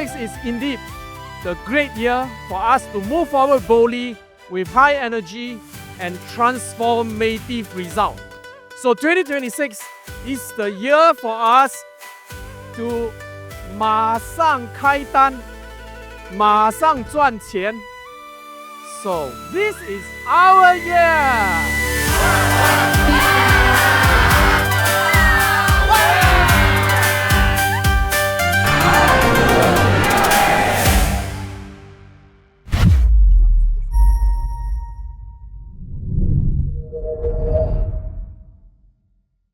2026 is indeed the great year for us to move forward boldly with high energy and transformative result. So 2026 is the year for us to 马上开单，马上赚钱。So this is our year.